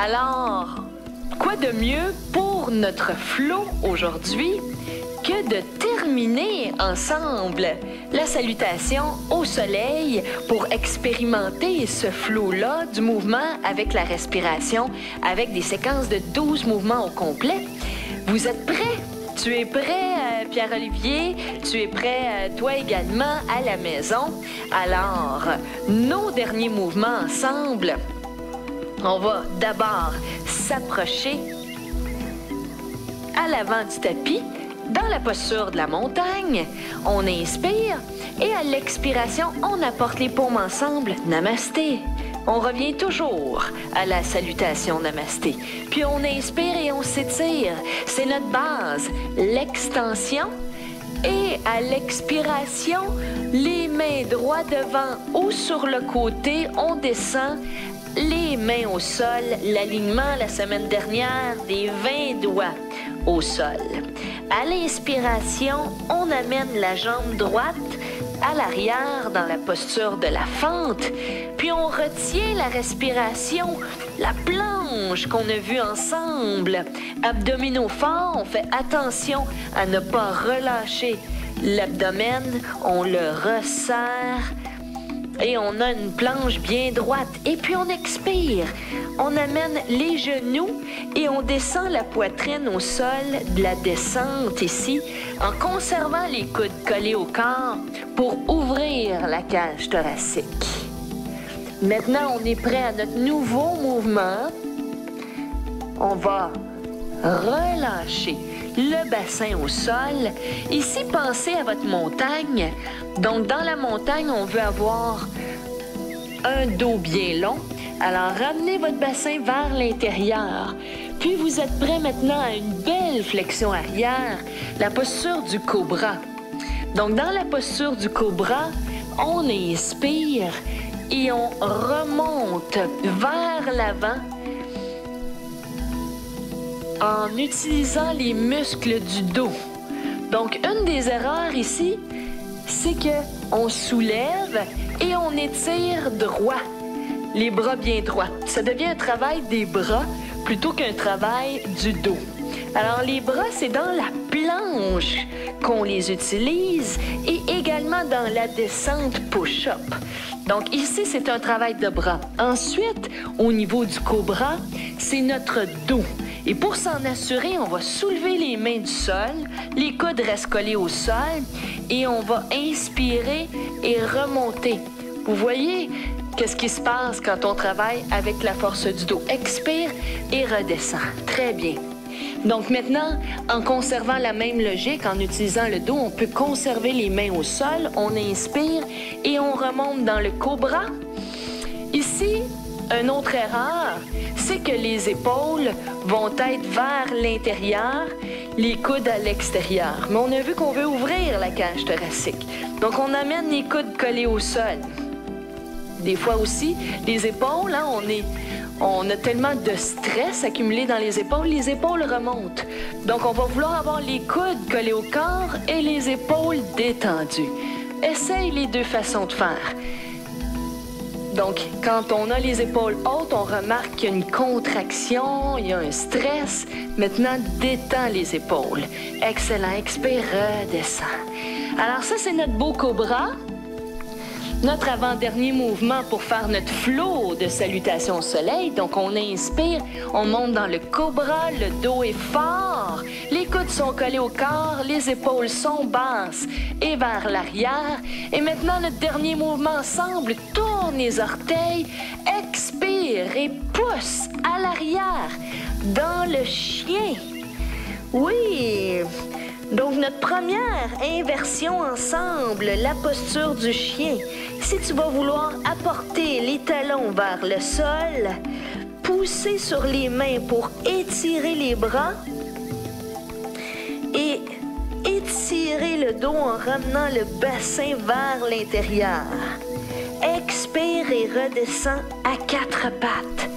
Alors, quoi de mieux pour notre flow aujourd'hui que de terminer ensemble la salutation au soleil pour expérimenter ce flow-là du mouvement avec la respiration, avec des séquences de 12 mouvements au complet. Vous êtes prêts? Tu es prêt, Pierre-Olivier? Tu es prêt, toi également, à la maison? Alors, nos derniers mouvements ensemble, on va d'abord s'approcher à l'avant du tapis, dans la posture de la montagne. On inspire et à l'expiration, on apporte les paumes ensemble. Namasté. On revient toujours à la salutation Namasté. Puis on inspire et on s'étire. C'est notre base. L'extension. Et à l'expiration, les mains droits devant ou sur le côté, on descend. Les mains au sol. L'alignement la semaine dernière des 20 doigts au sol. À l'inspiration, on amène la jambe droite à l'arrière dans la posture de la fente, puis on retient la respiration, la planche qu'on a vue ensemble. Abdominaux forts, on fait attention à ne pas relâcher l'abdomen, on le resserre et on a une planche bien droite. Et puis on expire, on amène les genoux et on descend la poitrine au sol de la descente ici, en conservant les coudes collés au corps pour ouvrir la cage thoracique. Maintenant, on est prêt à notre nouveau mouvement. On va relâcher le bassin au sol. Ici, pensez à votre montagne. Donc, dans la montagne, on veut avoir un dos bien long. Alors, ramenez votre bassin vers l'intérieur. Puis, vous êtes prêt maintenant à une belle flexion arrière, la posture du cobra. Donc, dans la posture du cobra, on inspire et on remonte vers l'avant en utilisant les muscles du dos. Donc, une des erreurs ici, c'est qu'on soulève et on étire droit, les bras bien droits. Ça devient un travail des bras plutôt qu'un travail du dos. Alors, les bras, c'est dans la planche qu'on les utilise et également dans la descente push-up. Donc, ici, c'est un travail de bras. Ensuite, au niveau du cobra, c'est notre dos. Et pour s'en assurer, on va soulever les mains du sol, les coudes restent collés au sol et on va inspirer et remonter. Vous voyez qu'est-ce qui se passe quand on travaille avec la force du dos? Expire et redescend. Très bien. Donc maintenant, en conservant la même logique, en utilisant le dos, on peut conserver les mains au sol, on inspire et on remonte dans le cobra. Ici, une autre erreur, c'est que les épaules vont être vers l'intérieur, les coudes à l'extérieur. Mais on a vu qu'on veut ouvrir la cage thoracique. Donc on amène les coudes collés au sol. Des fois aussi, les épaules, hein, on a tellement de stress accumulé dans les épaules remontent. Donc, on va vouloir avoir les coudes collés au corps et les épaules détendues. Essaye les deux façons de faire. Donc, quand on a les épaules hautes, on remarque qu'il y a une contraction, il y a un stress. Maintenant, détends les épaules. Excellent. Expire, redescend. Alors ça, c'est notre beau cobra. Notre avant-dernier mouvement pour faire notre flow de salutation au soleil. Donc, on inspire, on monte dans le cobra, le dos est fort, les coudes sont collés au corps, les épaules sont basses et vers l'arrière. Et maintenant, notre dernier mouvement ensemble, tourne les orteils, expire et pousse à l'arrière dans le chien. Oui! Donc, notre première inversion ensemble, la posture du chien. Si tu vas vouloir apporter les talons vers le sol, pousser sur les mains pour étirer les bras et étirer le dos en ramenant le bassin vers l'intérieur. Expire et redescends à quatre pattes.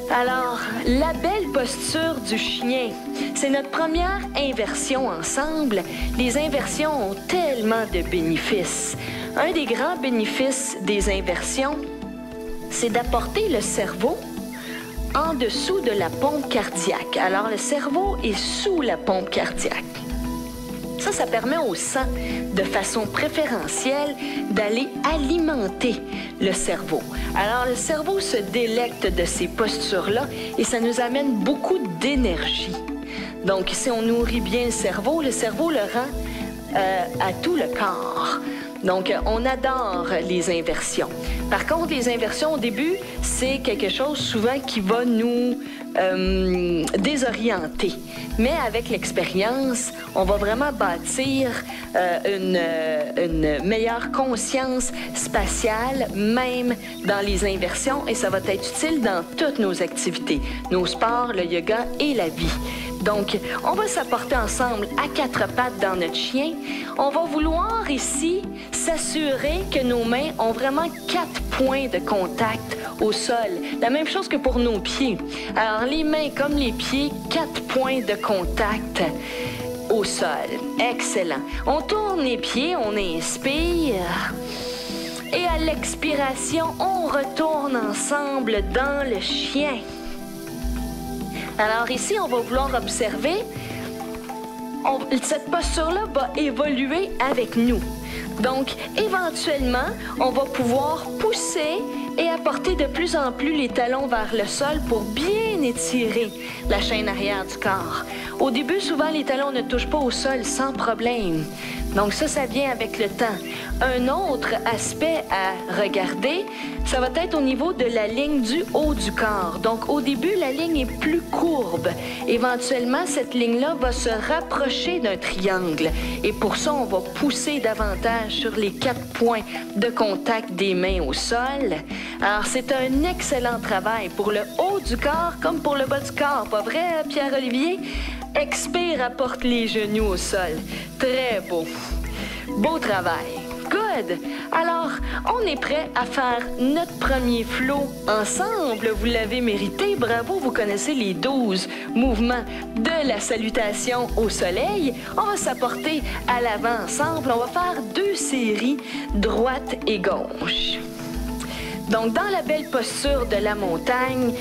Alors, la belle posture du chien, c'est notre première inversion ensemble. Les inversions ont tellement de bénéfices. Un des grands bénéfices des inversions, c'est d'apporter le cerveau en dessous de la pompe cardiaque. Alors, le cerveau est sous la pompe cardiaque. Ça permet au sang, de façon préférentielle, d'aller alimenter le cerveau. Alors, le cerveau se délecte de ces postures-là et ça nous amène beaucoup d'énergie. Donc, si on nourrit bien le cerveau le rend à tout le corps. Donc, on adore les inversions. Par contre, les inversions, au début, c'est quelque chose souvent qui va nous désorienter. Mais avec l'expérience, on va vraiment bâtir une meilleure conscience spatiale, même dans les inversions, et ça va être utile dans toutes nos activités, nos sports, le yoga et la vie. Donc, on va s'apporter ensemble à quatre pattes dans notre chien. On va vouloir ici s'assurer que nos mains ont vraiment 4 points de contact au sol. La même chose que pour nos pieds. Alors, les mains comme les pieds, 4 points de contact au sol. Excellent. On tourne les pieds, on inspire. Et à l'expiration, on retourne ensemble dans le chien. Alors ici, on va vouloir observer, cette posture-là va évoluer avec nous. Donc, éventuellement, on va pouvoir pousser et apporter de plus en plus les talons vers le sol pour bien étirer la chaîne arrière du corps. Au début, souvent, les talons ne touchent pas au sol sans problème. Donc ça vient avec le temps. Un autre aspect à regarder, ça va être au niveau de la ligne du haut du corps. Donc au début, la ligne est plus courbe. Éventuellement, cette ligne-là va se rapprocher d'un triangle. Et pour ça, on va pousser davantage sur les 4 points de contact des mains au sol. Alors c'est un excellent travail pour le haut du corps comme pour le bas du corps. Pas vrai, Pierre-Olivier? Expire, apporte les genoux au sol. Très beau. Beau travail. Good. Alors, on est prêt à faire notre premier flow ensemble. Vous l'avez mérité. Bravo, vous connaissez les 12 mouvements de la salutation au soleil. On va s'apporter à l'avant ensemble. On va faire 2 séries, droite et gauche. Donc, dans la belle posture de la montagne,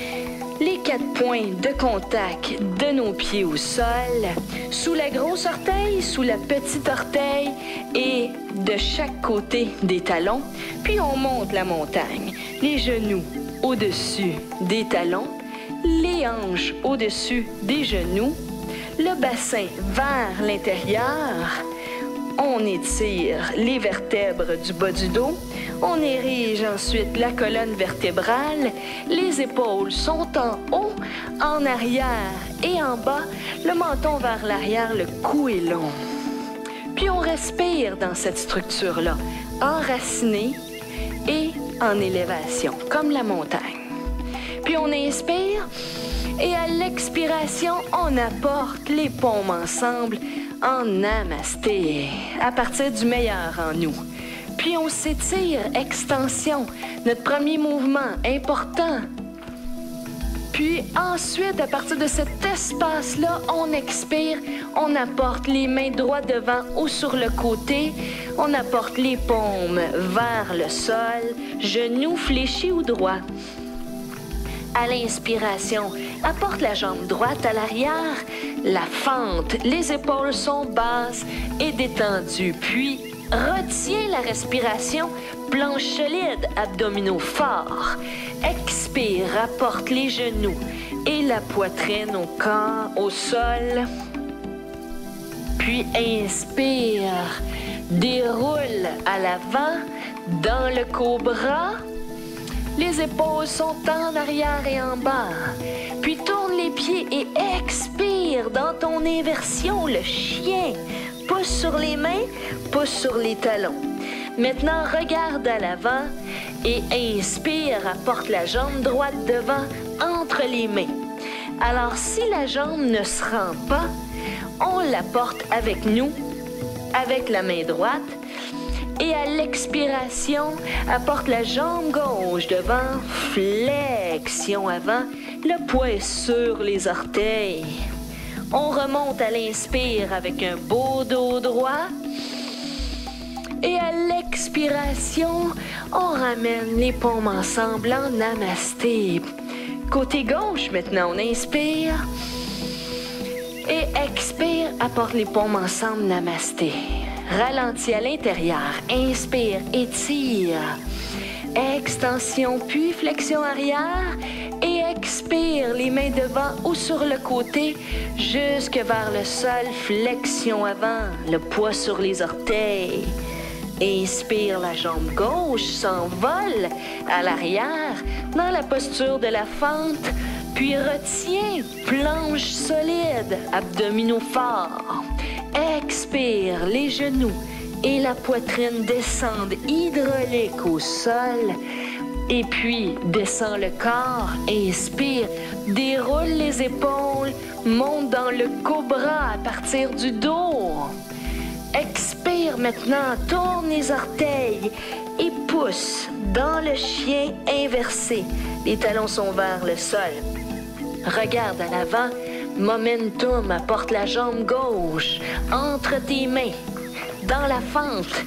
les 4 points de contact de nos pieds au sol, sous la grosse orteil, sous la petite orteil et de chaque côté des talons. Puis on monte la montagne. Les genoux au-dessus des talons, les hanches au-dessus des genoux, le bassin vers l'intérieur. On étire les vertèbres du bas du dos. On érige ensuite la colonne vertébrale. Les épaules sont en haut, en arrière et en bas. Le menton vers l'arrière, le cou est long. Puis on respire dans cette structure-là, enraciné et en élévation, comme la montagne. Puis on inspire et à l'expiration, on apporte les paumes ensemble en namasté, à partir du meilleur en nous. Puis on s'étire, extension, notre premier mouvement important. Puis ensuite, à partir de cet espace-là, on expire, on apporte les mains droites devant ou sur le côté, on apporte les paumes vers le sol, genoux fléchis ou droits. À l'inspiration, apporte la jambe droite à l'arrière, la fente, les épaules sont basses et détendues. Puis, retiens la respiration, planche solide, abdominaux forts. Expire, apporte les genoux et la poitrine au corps, au sol. Puis, inspire, déroule à l'avant, dans le cobra. Les épaules sont en arrière et en bas. Puis tourne les pieds et expire dans ton inversion, le chien. Pousse sur les mains, pousse sur les talons. Maintenant, regarde à l'avant et inspire, apporte la jambe droite devant, entre les mains. Alors, si la jambe ne se rend pas, on la porte avec nous, avec la main droite. Et à l'expiration, apporte la jambe gauche devant, flexion avant, le poids est sur les orteils. On remonte à l'inspire avec un beau dos droit. Et à l'expiration, on ramène les paumes ensemble en namasté. Côté gauche, maintenant, on inspire. Et expire, apporte les paumes ensemble, namasté. Ralentis à l'intérieur. Inspire, étire. Extension, puis flexion arrière. Et expire, les mains devant ou sur le côté, jusque vers le sol. Flexion avant, le poids sur les orteils. Inspire, la jambe gauche s'envole à l'arrière dans la posture de la fente. Puis retiens, planche solide, abdominaux forts. Expire, les genoux et la poitrine descendent hydraulique au sol. Et puis, descends le corps, inspire, déroule les épaules, monte dans le cobra à partir du dos. Expire maintenant, tourne les orteils et pousse dans le chien inversé. Les talons sont vers le sol. Regarde à l'avant, momentum, apporte la jambe gauche entre tes mains. Dans la fente,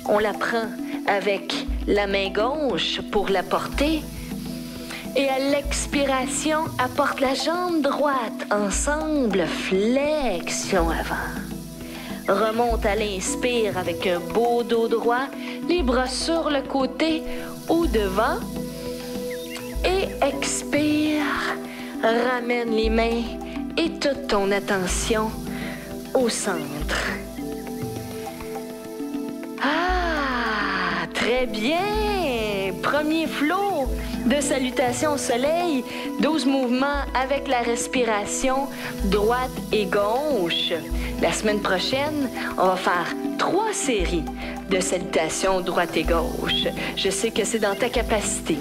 on la prend avec la main gauche pour la porter. Et à l'expiration, apporte la jambe droite ensemble, flexion avant. Remonte à l'inspire avec un beau dos droit, les bras sur le côté ou devant. Et expire. Ramène les mains et toute ton attention au centre. Ah, très bien! Premier flow de salutation au soleil, 12 mouvements avec la respiration droite et gauche. La semaine prochaine, on va faire 3 séries de salutations droite et gauche. Je sais que c'est dans ta capacité.